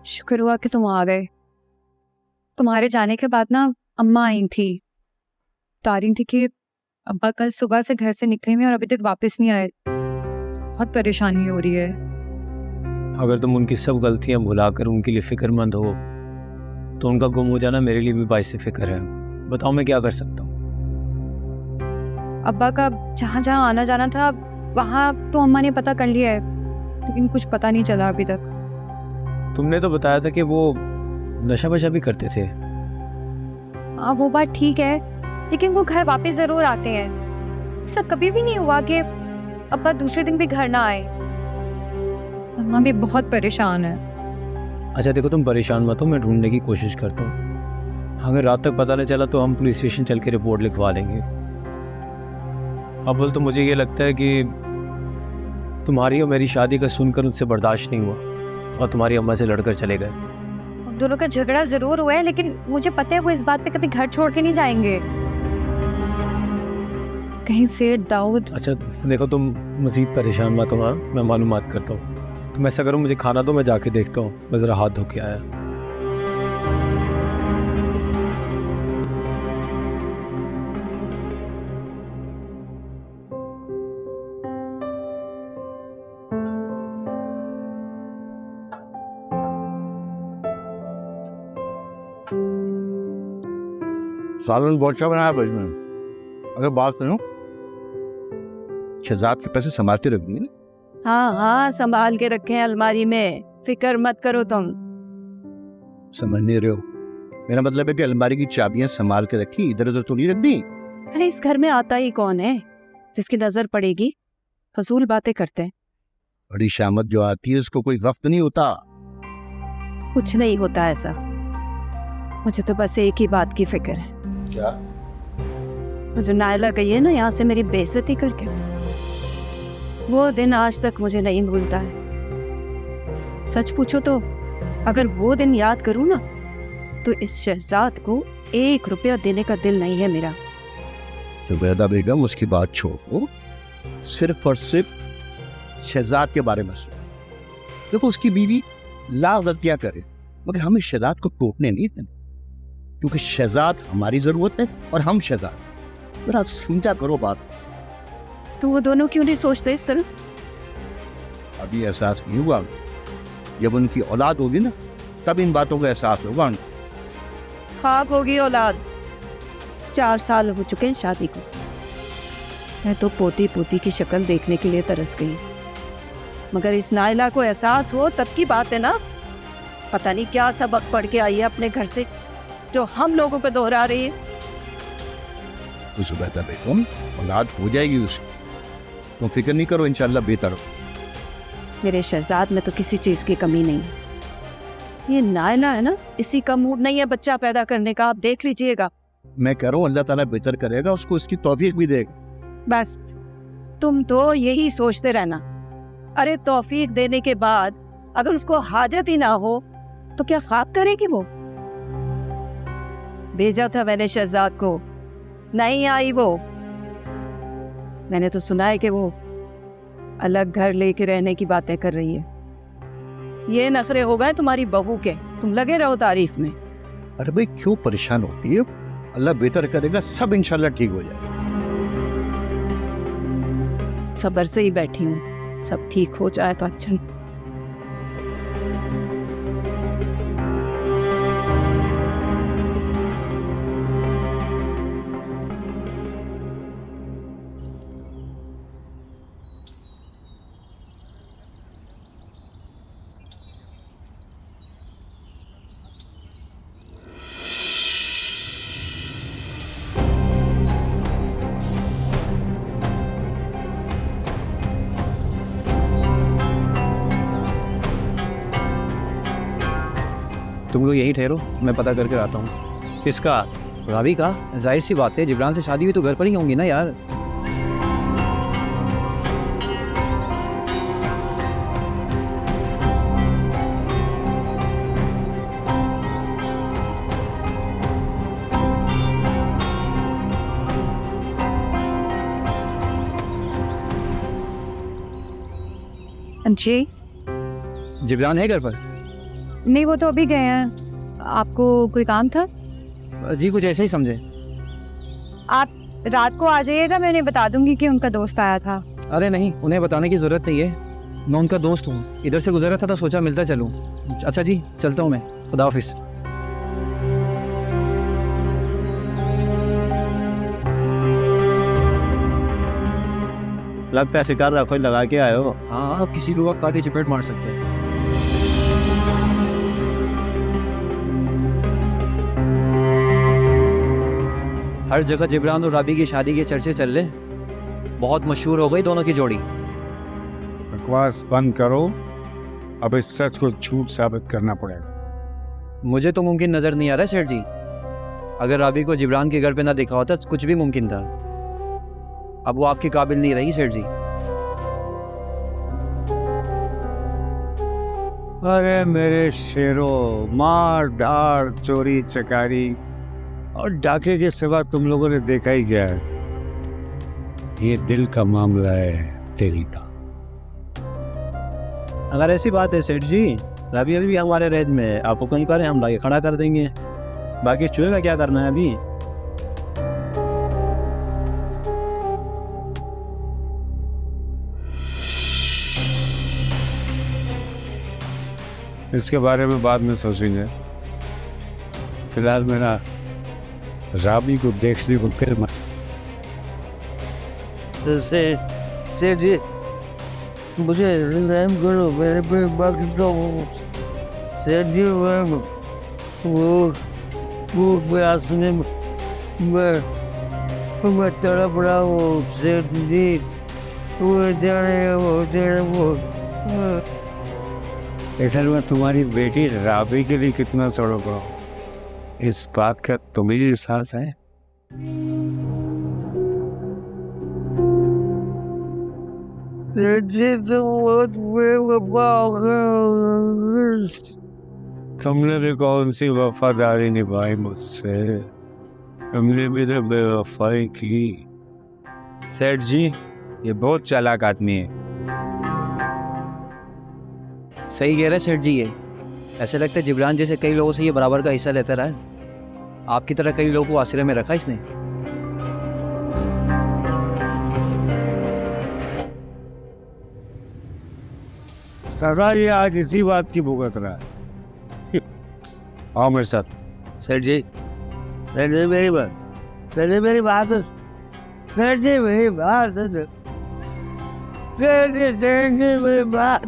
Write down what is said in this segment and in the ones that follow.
शुक्र हुआ कि तुम आ गए। तुम्हारे जाने के बाद ना अम्मा आई थी, बता रही थी कि अब्बा कल सुबह से घर से निकले हुए और अभी तक वापस नहीं आए। बहुत परेशानी हो रही है। अगर तुम उनकी सब गलतियां भुलाकर उनके लिए फिक्रमंद हो तो उनका गुम हो जाना मेरे लिए भी बाइस फिक्र है। बताओ मैं क्या कर सकता हूँ? अब्बा का जहाँ जहाँ आना जाना था वहाँ तो अम्मा ने पता कर लिया है, लेकिन कुछ पता नहीं चला अभी तक। तुमने तो बताया था कि वो नशा वशा भी करते थे। हाँ वो बात ठीक है, लेकिन वो घर वापस जरूर आते हैं। ऐसा कभी भी नहीं हुआ कि अब्बा दूसरे दिन भी घर ना आए। अम्मा भी बहुत परेशान है। अच्छा देखो, तुम परेशान मत हो, मैं ढूंढने की कोशिश करता हूँ। अगर रात तक पता नहीं चला तो हम पुलिस स्टेशन चल के रिपोर्ट लिखवा लेंगे। अव्वल तो मुझे ये लगता है कि तुम्हारी और मेरी शादी का सुनकर उनसे बर्दाश्त नहीं हुआ और तुम्हारी अम्मा से लड़कर चले गए। हम दोनों का झगड़ा जरूर हुआ है, लेकिन मुझे पता है वो इस बात पे कभी घर छोड़ के नहीं जाएंगे। कहीं से दाऊद। अच्छा देखो, तुम मजीद परेशान मत हो, मैं मालूमात करता हूँ। तुम ऐसा करो, मुझे खाना दो, मैं जाके देखता हूँ। मैं ज़रा हाथ धो के आया। सालन बहुत अच्छा बनाया भाई मैंने। अगर बात करूं, शहजाद के पैसे संभाल के रख दिए ना? हाँ हाँ, संभाल के रखे हैं अलमारी में, फिक्र मत करो तुम। समझ नहीं रहे हो? मेरा मतलब है कि अलमारी की चाबियां संभाल के रखी, इधर उधर तो नहीं रख दी। अरे इस घर में आता ही कौन है जिसकी नजर पड़ेगी? फजूल बातें करते हैं। बड़ी शामत जो आती है उसको कोई वक्त नहीं होता। कुछ नहीं होता ऐसा। मुझे तो बस एक ही बात की फिक्र है। क्या? मुझे नायला गई है ना यहाँ से मेरी बेइज्जती करके, वो दिन आज तक मुझे नहीं भूलता है। सच पूछो तो अगर वो दिन याद करूँ ना तो इस शहजाद को 1 रुपया देने का दिल नहीं है मेरा। जुबैदा बेगम, उसकी बात छोड़ो, सिर्फ और सिर्फ शहजाद के बारे में सोचो। देखो, उसकी बीवी लाख गलतियां करे, मगर हमें शहजाद को टोकने नहीं देना, क्योंकि शहजाद हमारी जरूरत है और हम शहजाद। जरा समझा करो बात। तो वो दोनों क्यों नहीं सोचते इस तरह? अभी एहसास नहीं हुआ, जब उनकी औलाद होगी ना तब इन बातों का एहसास होगा। खाक होगी औलाद। 4 साल हो चुके हैं शादी को। मैं तो पोती पोती की शक्ल देखने के लिए तरस गई, मगर इस नायला को एहसास हो तब की बात है ना। पता नहीं क्या सबक पढ़ के आई है अपने घर से जो हम लोगों पे दोहरा रही है। तो जुबैदा बेगम, औलाद हो जाएगी उसकी, तुम फिक्र नहीं करो, इंशाल्लाह बेहतर हो। मेरे शहजाद में तो किसी चीज की कमी नहीं। ये नायला है ना, इसी का मूड नहीं है बच्चा पैदा करने का, आप देख लीजिएगा। मैं कह रहा हूँ अल्लाह ताला बेहतर करेगा, उसको उसकी तौफीक भी देगा। बस तुम तो यही सोचते रहना। अरे तौफीक देने के बाद अगर उसको हाजत ही ना हो तो क्या ख्वाब करेगी वो? भेजा था मैंने शहजाद को, नहीं आई वो। मैंने तो सुना है कि वो अलग घर लेके रहने की बातें कर रही है। ये नखरे हो गए तुम्हारी बहू के, तुम लगे रहो तारीफ में। अरे भाई क्यों परेशान होती है? अल्लाह बेहतर करेगा, सब इंशाल्लाह ठीक हो जाएगा। सब्र से ही बैठी हूँ, सब ठीक हो जाए तो अच्छा। तुम लोग यहीं ठहरो, मैं पता करके आता हूँ। किसका? रावी का? जाहिर सी बात है, जिब्रान से शादी हुई तो घर पर ही होंगी ना यार। जी जिब्रान है घर पर? नहीं, वो तो अभी गए हैं। आपको कोई काम था? जी कुछ ऐसे ही समझे। आप रात को आ जाइएगा, मैं उन्हें बता दूंगी कि उनका दोस्त आया था। अरे नहीं, उन्हें बताने की ज़रूरत नहीं है, मैं उनका दोस्त हूँ। इधर से गुजरा था तो सोचा मिलता चलूँ। अच्छा जी, चलता हूँ मैं। खुदा हाफिज़। लगता है शिकार रखो लगा के आए हो। हाँ, आप किसी भी वक्त आके चपेट मार सकते हैं। हर जगह जिब्रान और राबी की शादी के चर्चे चल रहे, बहुत मशहूर हो गई दोनों की जोड़ी। बकवास बंद करो, अब इस सच को झूठ साबित करना पड़ेगा। मुझे तो मुमकिन नजर नहीं आ रहा सेठ जी। अगर राबी को जिब्रान के घर पे ना दिखा होता तो कुछ भी मुमकिन था। अब वो आपके काबिल नहीं रही सेठ जी। अरे मेरे शेरों, मार धाड़ चोरी चकारी और डाके के सिवा तुम लोगों ने देखा ही क्या है? ये दिल का मामला है, दिल का। अगर ऐसी बात है सेठ जी, रवि अभी भी हमारे रेंज में है, आपको कहीं करें हम लाके खड़ा कर देंगे। बाकी चूहे का क्या करना है अभी? इसके बारे में बाद में सोचेंगे। फिलहाल मेरा राबी को देखने को फिर मत। सेठ जी, मुझे रहम करो, मेरे पे बाकी तो सेठ जी, वो प्यास में मैं तड़प रहा हूँ सेठ जी। वो इधर मैं तुम्हारी बेटी राबी के लिए कितना तड़प रहा हूँ, इस बात का तुम्हें एहसास है? सेठ जी तो बहुत बेवफा हो गए। तुमने भी कौन सी वफादारी निभाई मुझसे? तुमने भी तो बेवफाई की। सेठ जी, ये बहुत चालाक आदमी है। सही कह रहे सेठ जी। ये ऐसे लगता है जिब्रान जैसे कई लोगों से ये बराबर का हिस्सा लेता रहा है। आपकी तरह कई लोगों को आश्रय में रखा इसने। सजा ये आज इसी बात की भुगत रहा है। आओ मेरे साथ। सेठ जी, सेठ जी मेरी बात, सेठ जी मेरी बात, सेठ जी मेरी बात, सेठ जी मेरी बात,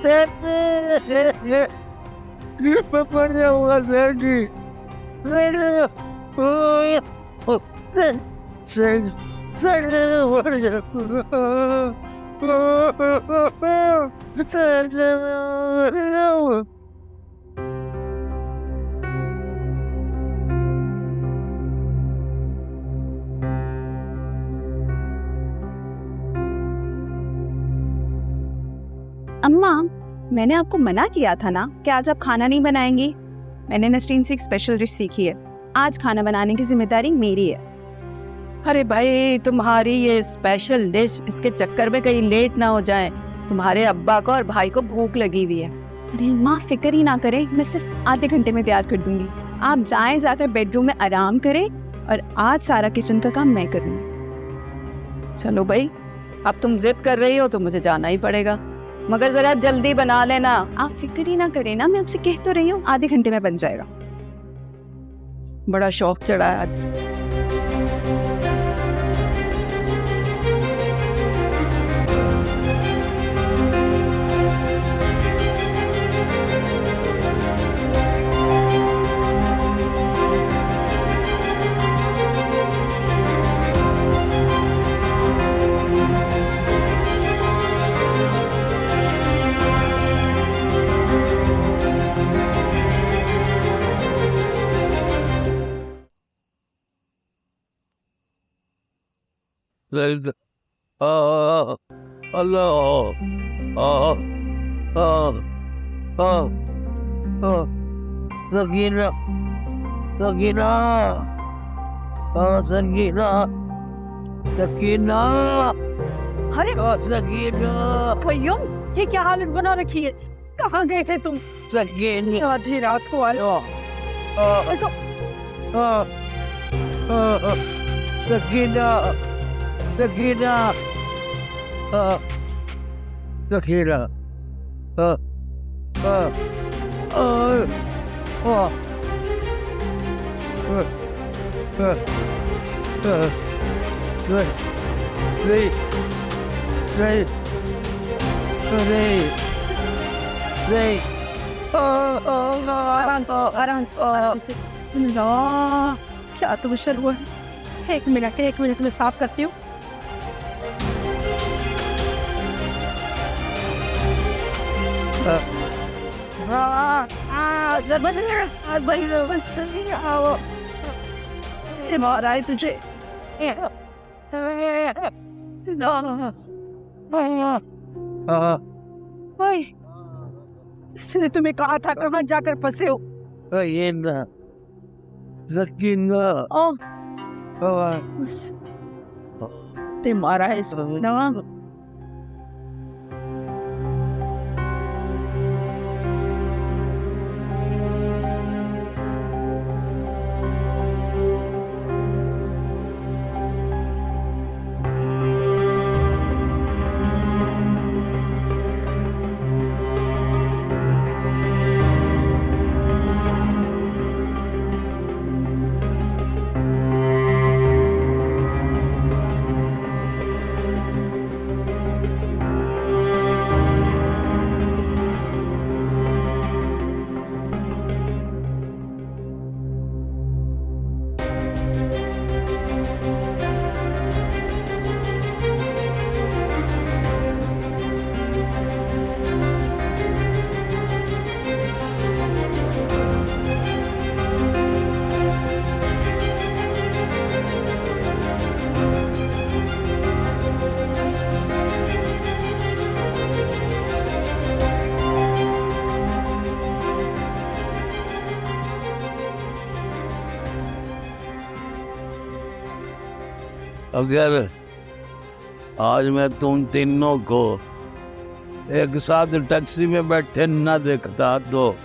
सेठ जी पड़ जाऊंगा सेठ जी, सेठ सेठ सेठ पड़ जाऊंगा। अम्मा, मैंने आपको मना किया था ना कि आज आप खाना नहीं बनाएंगी। मैंने नसरीन से एक स्पेशल डिश सीखी है, आज खाना बनाने की जिम्मेदारी मेरी है। अरे भाई, तुम्हारी ये स्पेशल डिश, इसके चक्कर में कहीं लेट ना हो जाए। तुम्हारे अब्बा को और भाई को भूख लगी हुई है। अरे माँ, फिक्र ही ना करें, मैं सिर्फ आधे घंटे में तैयार कर दूंगी। आप जाएं, जाकर बेडरूम में आराम करें और आज सारा किचन का काम मैं करूँगी। चलो भाई, अब तुम जिद कर रही हो तो मुझे जाना ही पड़ेगा, मगर जरा जल्दी बना लेना। आप फिक्र ही ना करें ना, मैं आपसे कह तो रही हूँ आधे घंटे में बन जाएगा। बड़ा शौक चढ़ा है आज। सकीना सकीना सकीना सकीना अरे सकीना कయ్యం ये क्या हालत बना रखी है? कहाँ गए थे तुम? सकीना आधी रात को आए। सकीना सकीना सकीना नहीं नहीं नहीं नहीं आराम से क्या तो बशर हुआ है? एक मिनट में साफ करती हूँ। मारा है तुझे। इसने तुम्हें कहा था कहाँ जाकर फंसे हो? ये ना सकीना ते मारा है इसने ना। अगर आज मैं तुम तीनों को एक साथ टैक्सी में बैठे न देखता तो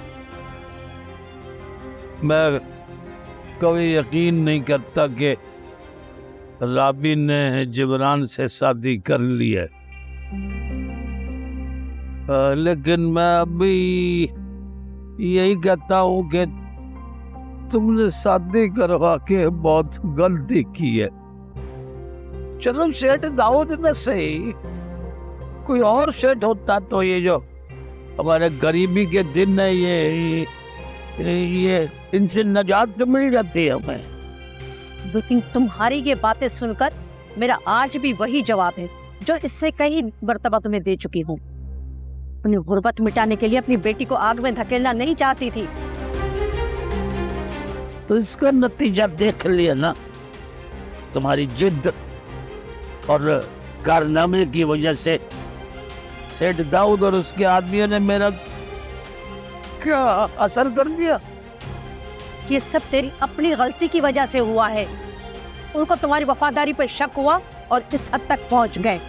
मैं कभी यकीन नहीं करता कि राबी ने जिब्रान से शादी कर ली है। लेकिन मैं अभी यही कहता हूँ कि तुमने शादी करवा के बहुत गलती की है। चलो सेठ दाऊद में सही, कोई और सेठ होता तो ये जो हमारे गरीबी के दिन है ये इनसे निजात तो मिल जाती है हमें। लेकिन तुम्हारी ये बातें सुनकर मेरा आज भी वही जवाब है जो इससे कई मर्तबा तुम्हें दे चुकी हूँ। अपनी गुर्बत मिटाने के लिए अपनी बेटी को आग में धकेलना नहीं चाहती थी। तो इसका नतीजा देख लिया ना, तुम्हारी जिद और कारनामे की वजह से सेठ दाऊद और उसके आदमियों ने मेरा क्या असर कर दिया। ये सब तेरी अपनी गलती की वजह से हुआ है। उनको तुम्हारी वफादारी पर शक हुआ और इस हद तक पहुंच गए।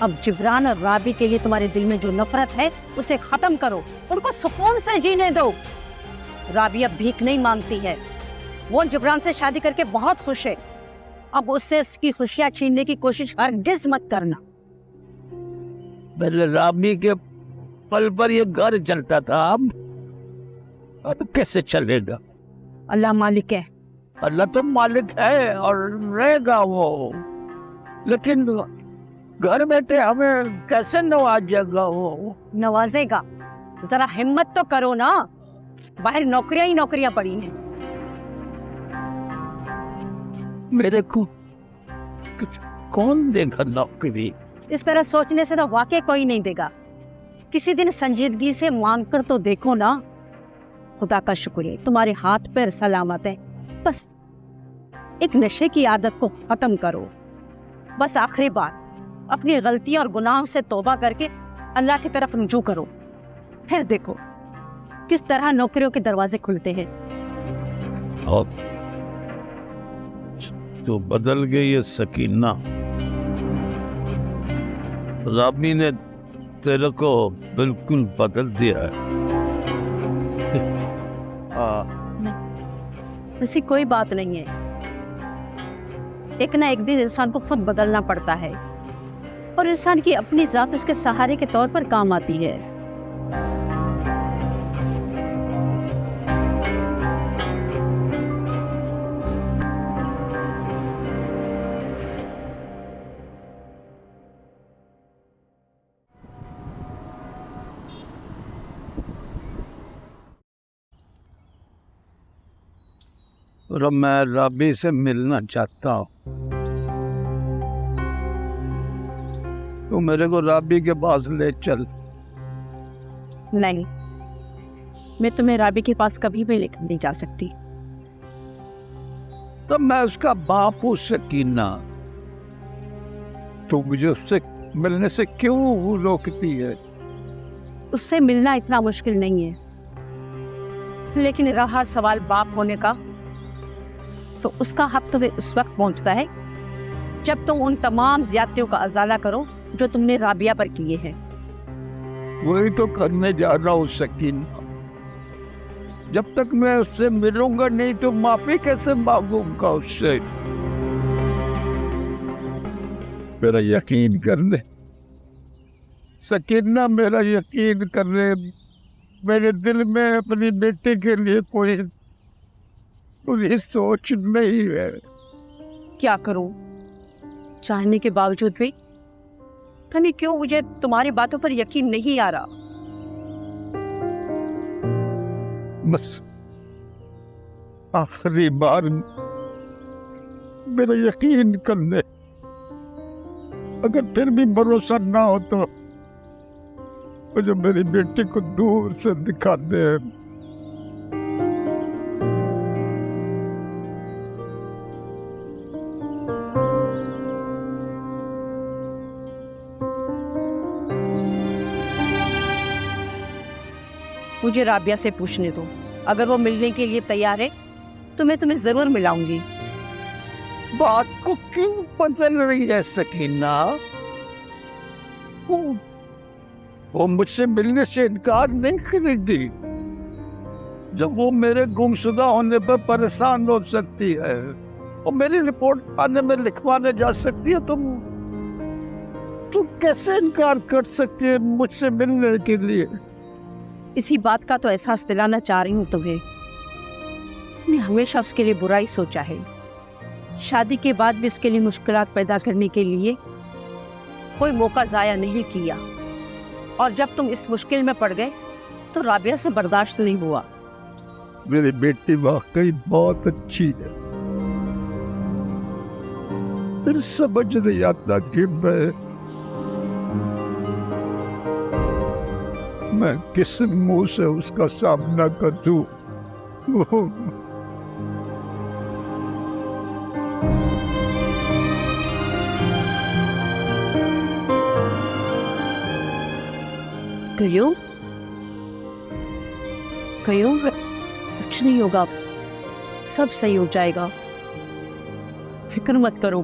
अब जिब्रान और राबी के लिए तुम्हारे दिल में जो नफरत है उसे खत्म करो, उनको सुकून से जीने दो। राबी अब भीख नहीं मांगती है, वो जिब्रान से शादी करके बहुत खुश है। अब उससे उसकी खुशियां छीनने की कोशिश हरगिज मत करना। पहले राबी के पल पर ये घर चलता था, अब कैसे चलेगा? अल्लाह मालिक है। अल्लाह तो मालिक है और रहेगा वो, लेकिन घर बैठे हमें कैसे नवाजेगा वो? नवाजेगा, जरा हिम्मत तो करो ना। बाहर नौकरियां ही नौकरियां पड़ी हैं। मेरे को कौन देगा नौकरी? इस तरह सोचने से तो वाकई कोई नहीं देगा। किसी दिन संजीदगी से मांग कर तो देखो ना। खुदा का शुक्र है तुम्हारे हाथ पैर सलामत है। बस एक नशे की आदत को खत्म करो। बस आखिरी बार अपनी गलतियों और गुनाहों से तौबा करके अल्लाह की तरफ रुजू करो, फिर देखो किस तरह नौकरियों के दरवाजे खुलते हैं। और तो बदल गई है सकीना, राबी ने तेरे को बिल्कुल बदल दिया है। ऐसी कोई बात नहीं है, एक ना एक दिन इंसान को खुद बदलना पड़ता है और इंसान की अपनी जात उसके सहारे के तौर पर काम आती है। और मैं राबी से मिलना चाहता हूँ, तो मेरे को राबी के पास ले चल। नहीं, मैं तुम्हें राबी के पास कभी भी लेकर नहीं जा सकती। तो मैं उसका बाप हूँ सकीना, तो मुझे उससे मिलने से क्यों रोकती है? उससे मिलना इतना मुश्किल नहीं है, लेकिन रहा सवाल बाप होने का, तो उसका हक तुम्हें उस वक्त पहुंचता है जब तुम उन तमाम ज्यादतियों का अजाला करो जो तुमने राबिया पर किए हैं। वही तो करने जा रहा हूँ सकीना। जब तक मैं उससे मिलूंगा नहीं तो माफी कैसे मांगूंगा उससे? मेरा यकीन कर ले सकीना, मेरा यकीन कर ले, मेरे दिल में अपनी बेटी के लिए कोई बुरी सोच नहीं है। क्या करूं, चाहने के बावजूद भी पता नहीं क्यों मुझे तुम्हारी बातों पर यकीन नहीं आ रहा। बस आखिरी बार मेरा यकीन कर ले, अगर फिर भी भरोसा ना हो तो मुझे मेरी बेटी को दूर से दिखा दे। मुझे राबिया से पूछने दो, अगर वो मिलने के लिए तैयार है तो मैं तुम्हें जरूर मिलाऊंगी। बात को क्यों बदल रही है सकीना? वो मुझसे मिलने से इनकार नहीं करेगी। जब वो मेरे गुमशुदा होने पर परेशान हो सकती है और मेरी रिपोर्ट थाने में लिखवाने जा सकती है, तुम कैसे इनकार कर सकती है मुझसे मिलने के लिए? इसी बात का तो एहसास दिलाना चाह रही हूँ तुम्हें। मैंने हमेशा उसके लिए बुरा ही सोचा है, शादी के बाद भी उसके लिए मुश्किलात पैदा करने के लिए कोई मौका जाया नहीं किया, और जब तुम इस मुश्किल में पड़ गए तो राबिया से बर्दाश्त नहीं हुआ। मेरी बेटी वाकई बहुत अच्छी है, फिर समझ नहीं आता कि मैं किस मुंह से उसका सामना करूं। कयूं कुछ नहीं होगा, सब सही हो जाएगा, फिक्र मत करो।